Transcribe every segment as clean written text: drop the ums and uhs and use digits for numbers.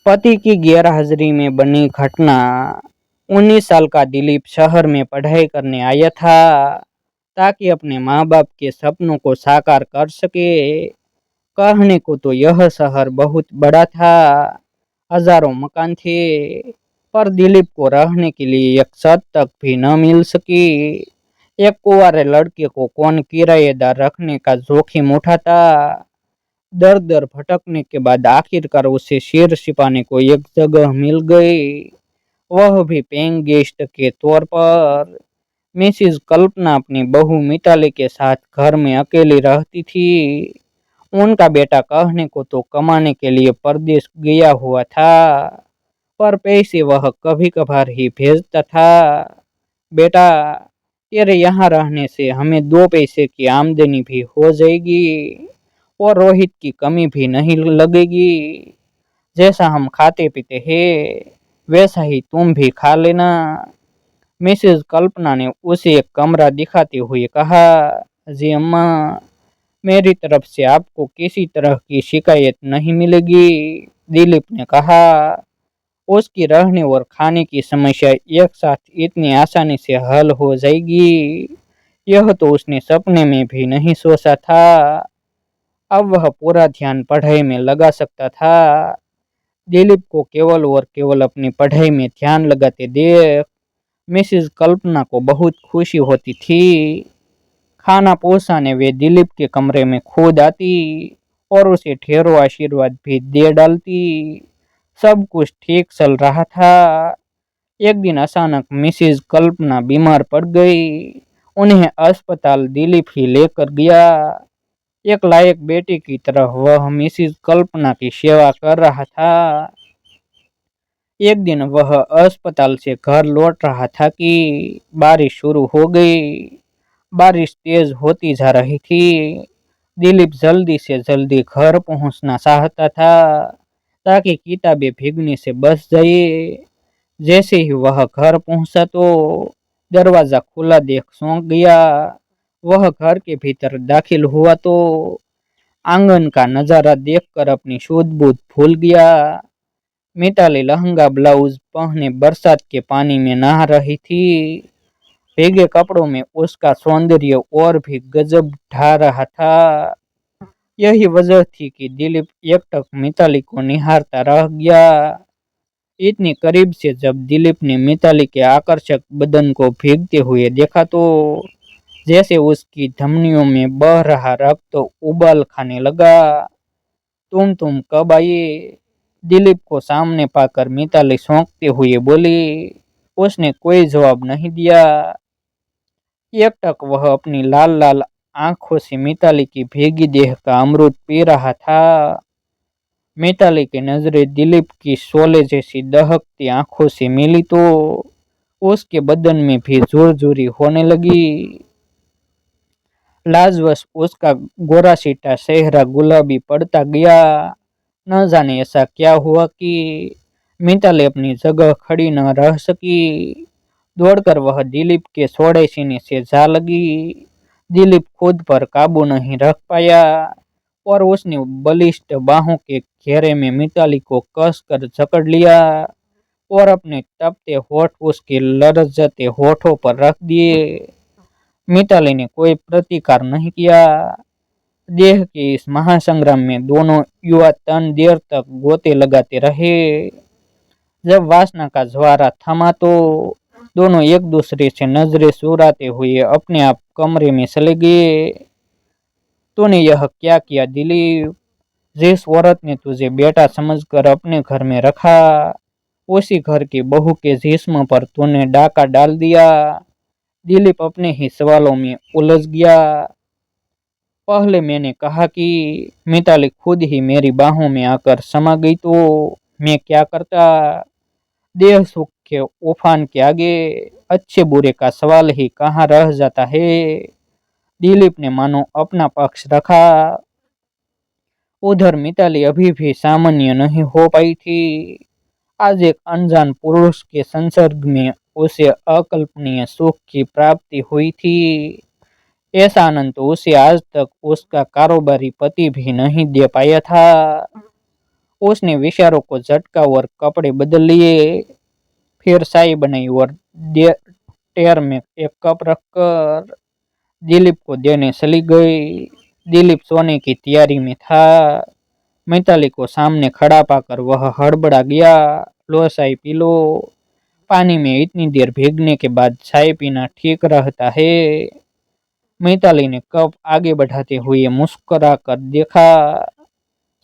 पति की गैरहाजिरी में बनी घटना। 19 साल का दिलीप शहर में पढ़ाई करने आया था ताकि अपने माँ बाप के सपनों को साकार कर सके। कहने को तो यह शहर बहुत बड़ा था, हजारों मकान थे, पर दिलीप को रहने के लिए एक छत तक भी न मिल सकी। एक कुंवारे लड़के को कौन किराएदार रखने का जोखिम उठाता। दर दर भटकने के बाद आखिरकार उसे सिर छिपाने को एक जगह मिल गई, वह भी पेइंग गेस्ट के तौर पर। मिसिज कल्पना अपनी बहू मिताली के साथ घर में अकेली रहती थी। उनका बेटा कहने को तो कमाने के लिए परदेश गया हुआ था, पर पैसे वह कभी कभार ही भेजता था। बेटा, तेरे यहाँ रहने से हमें 2 पैसे की आमदनी भी हो जाएगी और रोहित की कमी भी नहीं लगेगी। जैसा हम खाते पीते हैं वैसा ही तुम भी खा लेना। मिसेज कल्पना ने उसे एक कमरा दिखाते हुए कहा। जी अम्मा, मेरी तरफ से आपको किसी तरह की शिकायत नहीं मिलेगी, दिलीप ने कहा। उसकी रहने और खाने की समस्या एक साथ इतनी आसानी से हल हो जाएगी, यह तो उसने सपने में भी नहीं सोचा था। अब वह पूरा ध्यान पढ़ाई में लगा सकता था। दिलीप को केवल और केवल अपनी पढ़ाई में ध्यान लगाते देख मिसेज कल्पना को बहुत खुशी होती थी। खाना पहुंचाने वे दिलीप के कमरे में खुद आती और उसे ढेरों आशीर्वाद भी दे डालती। सब कुछ ठीक चल रहा था। एक दिन अचानक मिसेज कल्पना बीमार पड़ गई। उन्हें अस्पताल दिलीप ही लेकर गया। एक लायक बेटे की तरह वह मिसेज कल्पना की सेवा कर रहा था। एक दिन वह अस्पताल से घर लौट रहा था कि बारिश शुरू हो गई। बारिश तेज होती जा रही थी। दिलीप जल्दी से जल्दी घर पहुंचना चाहता था ताकि किताबें भीगने से बच जाए। जैसे ही वह घर पहुंचा तो दरवाजा खुला देख चौंक गया। वह घर के भीतर दाखिल हुआ तो आंगन का नजारा देखकर अपनी सूझ बूझ भूल गया। मिताली लहंगा ब्लाउज पहने बरसात के पानी में नहा रही थी। भीगे कपड़ों में उसका सौंदर्य और भी गजब ढा रहा था। यही वजह थी कि दिलीप एकटक मिताली को निहारता रह गया। इतनी करीब से जब दिलीप ने मिताली के आकर्षक बदन को भीगते हुए देखा तो जैसे उसकी धमनियों में बह रहा रक्त तो उबाल खाने लगा। तुम कब आई? दिलीप को सामने पाकर मिताली चौंकते हुए बोली। उसने कोई जवाब नहीं दिया। एकटक वह अपनी लाल लाल आंखों से मिताली की भीगी देह का अमृत पी रहा था। मिताली की नजरें दिलीप की शोले जैसी दहकती आंखों से मिली तो उसके बदन में भी जोर होने लगी। लाजवश उसका गोरा सीटा चेहरा गुलाबी पड़ता गया। न जाने ऐसा क्या हुआ कि मिताली अपनी जगह खड़ी न रह सकी। दौड़कर वह दिलीप के चौड़े सीने से जा लगी। दिलीप खुद पर काबू नहीं रख पाया और उसने बलिष्ठ बाहों के घेरे में मिताली को कसकर जकड़ लिया और अपने तपते होठ उसके लरजते होठों पर रख दिए। मिताली ने कोई प्रतिकार नहीं किया। देह के इस महासंग्राम में दोनों युवा तन देर तक गोते लगाते रहे। जब वासना का ज्वारा थमा तो दोनों एक दूसरे से नजरें चुराते हुए अपने आप कमरे में चले गए। तूने यह क्या किया दिलीप? जिस औरत ने तुझे बेटा समझकर अपने घर में रखा, उसी घर की बहू के जिस्म पर तूने डाका डाल दिया। दिलीप अपने ही सवालों में उलझ गया। पहले मैंने कहा कि मिताली खुद ही मेरी बाहों में आकर समा गई तो मैं क्या करता? देह सुख के उफान के आगे अच्छे बुरे का सवाल ही कहाँ रह जाता है। दिलीप ने मानो अपना पक्ष रखा। उधर मिताली अभी भी सामान्य नहीं हो पाई थी। आज एक अनजान पुरुष के संसर्ग में उसे अकल्पनीय सुख की प्राप्ति हुई थी। ऐसा आनंद तो उसे आज तक उसका कारोबारी पति भी नहीं दे पाया था। उसने विचारों को झटका और कपड़े बदल लिए। फिर चाय बनाई और टेर में एक कप रखकर दिलीप को देने चली गई। दिलीप सोने की तैयारी में था। मिताली को सामने खड़ा पाकर वह हड़बड़ा गया। लो चाय पी लो। पानी में इतनी देर भीगने के बाद चाय पीना ठीक रहता है। मिताली ने कप आगे बढ़ाते हुए मुस्कुरा कर देखा।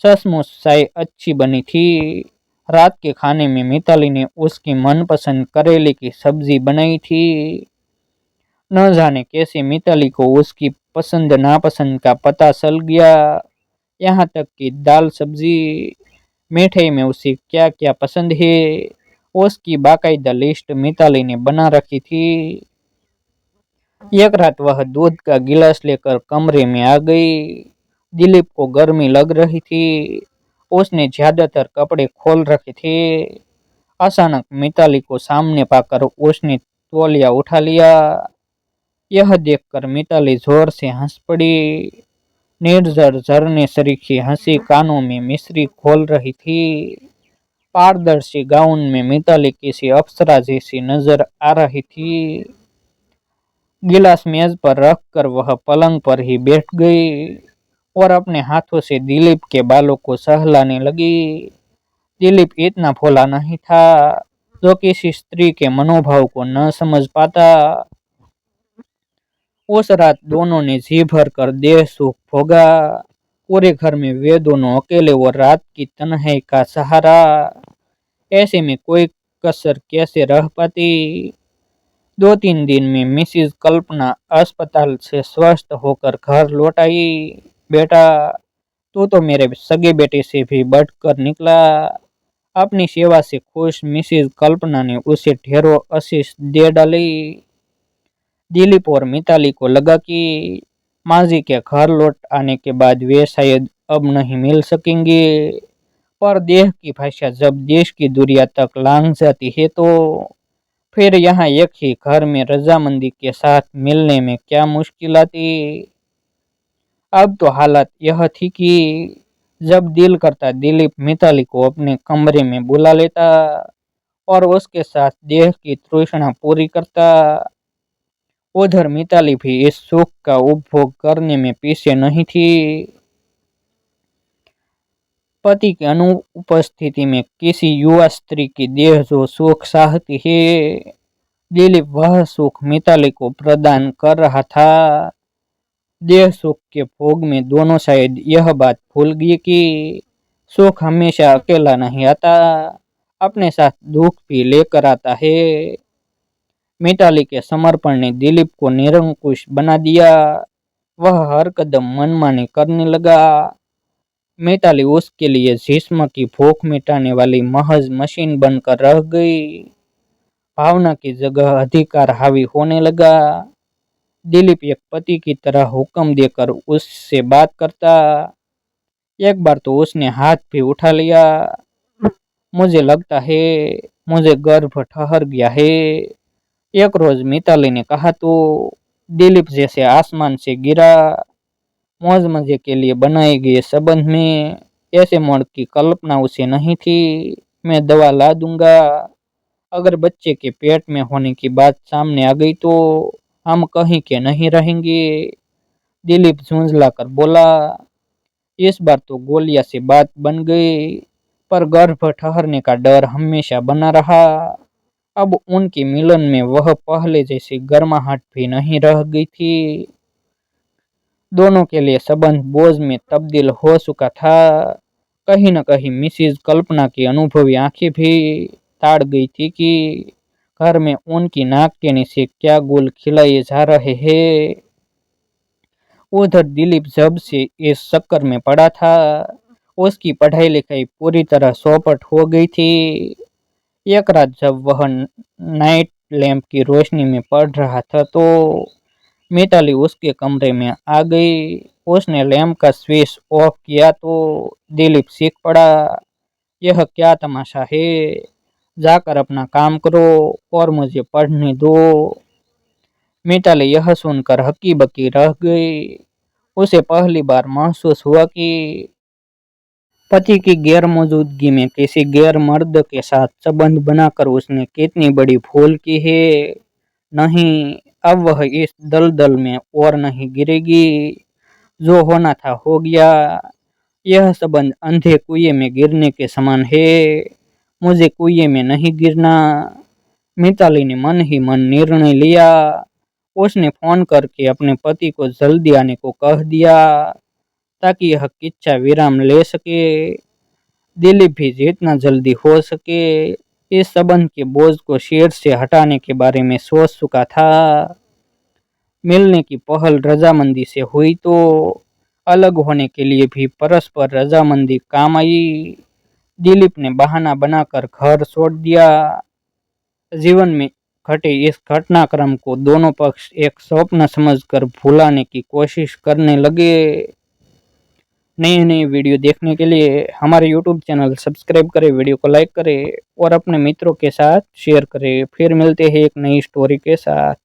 सचमुच चाय अच्छी बनी थी। रात के खाने में मिताली ने उसकी मनपसंद करेले की सब्जी बनाई थी। न जाने कैसे मिताली को उसकी पसंद नापसंद का पता चल गया। यहाँ तक कि दाल सब्जी मिठाई में उसे क्या क्या पसंद है उसकी बाकायदा लिस्ट मिताली ने बना रखी थी। एक रात वह दूध का गिलास लेकर कमरे में आ गई। दिलीप को गर्मी लग रही थी। उसने ज्यादातर कपड़े खोल रखे थे। अचानक मिताली को सामने पाकर उसने तौलिया उठा लिया। यह देखकर मिताली जोर से हंस पड़ी। निर्जर झरने सरीखी हंसी कानों में मिश्री खोल रही थी। पारदर्शी गाउन में मिताली किसी अप्सरा जैसी नजर आ रही थी। गिलास मेज पर रखकर वह पलंग पर ही बैठ गई और अपने हाथों से दिलीप के बालों को सहलाने लगी। दिलीप इतना भोला नहीं था जो किसी स्त्री के मनोभाव को न समझ पाता। उस रात दोनों ने जी भर कर देह सुख भोगा। पूरे घर में वे दोनों अकेले और रात की तन्हाई का सहारा। ऐसे में कोई कसर कैसे रह पाती। 2-3 दिन में मिसिज कल्पना अस्पताल से स्वस्थ होकर घर लौट आई। बेटा, तू तो मेरे सगे बेटे से भी बढ़कर निकला। अपनी सेवा से खुश मिसिज कल्पना ने उसे ढेरों आशीष दे डाली। दिलीप और मिताली को लगा कि माजी के घर लौट आने के बाद वे शायद अब नहीं मिल सकेंगे। पर देह की भाषा जब देश की दूरियां तक लांघ जाती है तो फिर यहाँ एक ही घर में रजामंदी के साथ मिलने में क्या मुश्किल आती। अब तो हालत यह थी कि जब दिल करता दिलीप मिताली को अपने कमरे में बुला लेता और उसके साथ देह की तृष्णा पूरी करता। उधर मिताली भी इस सुख का उपभोग करने में पीछे नहीं थी। पति की अनुपस्थिति में किसी युवा स्त्री की देह जो सुख चाहती है, दिलीप वह सुख मिताली को प्रदान कर रहा था। देह सुख के भोग में दोनों शायद यह बात भूल गए कि सुख हमेशा अकेला नहीं आता, अपने साथ दुख भी लेकर आता है। मिताली के समर्पण ने दिलीप को निरंकुश बना दिया। वह हर कदम मनमानी करने लगा। मिताली उसके लिए जिस्म की भूख मिटाने वाली महज मशीन बनकर रह गई। भावना की जगह अधिकार हावी होने लगा। दिलीप एक पति की तरह हुक्म देकर उससे बात करता। एक बार तो उसने हाथ भी उठा लिया। मुझे लगता है मुझे गर्भ ठहर गया है, एक रोज मिताली ने कहा तो दिलीप जैसे आसमान से गिरा। मौज मजे के लिए बनाए गए संबंध में ऐसे मोड़ की कल्पना उसे नहीं थी। मैं दवा ला दूंगा। अगर बच्चे के पेट में होने की बात सामने आ गई तो हम कहीं के नहीं रहेंगे। दिलीप झुंझला कर बोला। इस बार तो गोलियां से बात बन गई, पर गर्भ ठहरने का डर हमेशा बना रहा। अब उनके मिलन में वह पहले जैसी गर्माहट भी नहीं रह गई थी। दोनों के लिए संबंध बोझ में तब्दील हो चुका था। कहीं न कहीं मिसिज कल्पना की अनुभवी आंखें भी ताड़ गई थी कि घर में उनकी नाक के नीचे क्या गुल खिलाए जा रहे हैं। उधर दिलीप जब से इस चक्कर में पड़ा था, उसकी पढ़ाई लिखाई पूरी तरह चौपट हो गई थी। एक रात जब वह नाइट लैंप की रोशनी में पढ़ रहा था तो मिताली उसके कमरे में आ गई। उसने लैंप का स्विच ऑफ किया तो दिलीप चीख पड़ा, यह क्या तमाशा है। जाकर अपना काम करो और मुझे पढ़ने दो। मिताली यह सुनकर हक्की बक्की रह गई। उसे पहली बार महसूस हुआ कि पति की गैरमौजूदगी में किसी गैर मर्द के साथ संबंध बनाकर उसने कितनी बड़ी भूल की है। नहीं, अब वह इस दलदल में और नहीं गिरेगी। जो होना था हो गया। यह संबंध अंधे कुएं में गिरने के समान है। मुझे कुएं में नहीं गिरना। मिताली ने मन ही मन निर्णय लिया। उसने फोन करके अपने पति को जल्दी आने को कह दिया ताकि यह किस्सा विराम ले सके। दिलीप भी जितना जल्दी हो सके इस संबंध के बोझ को सिर से हटाने के बारे में सोच चुका था। मिलने की पहल रजामंदी से हुई तो अलग होने के लिए भी परस्पर रजामंदी काम आई। दिलीप ने बहाना बनाकर घर छोड़ दिया। जीवन में घटे इस घटनाक्रम को दोनों पक्ष एक स्वप्न समझकर भुलाने की कोशिश करने लगे। नई नई वीडियो देखने के लिए हमारे यूट्यूब चैनल सब्सक्राइब करें, वीडियो को लाइक करें और अपने मित्रों के साथ शेयर करें। फिर मिलते हैं एक नई स्टोरी के साथ।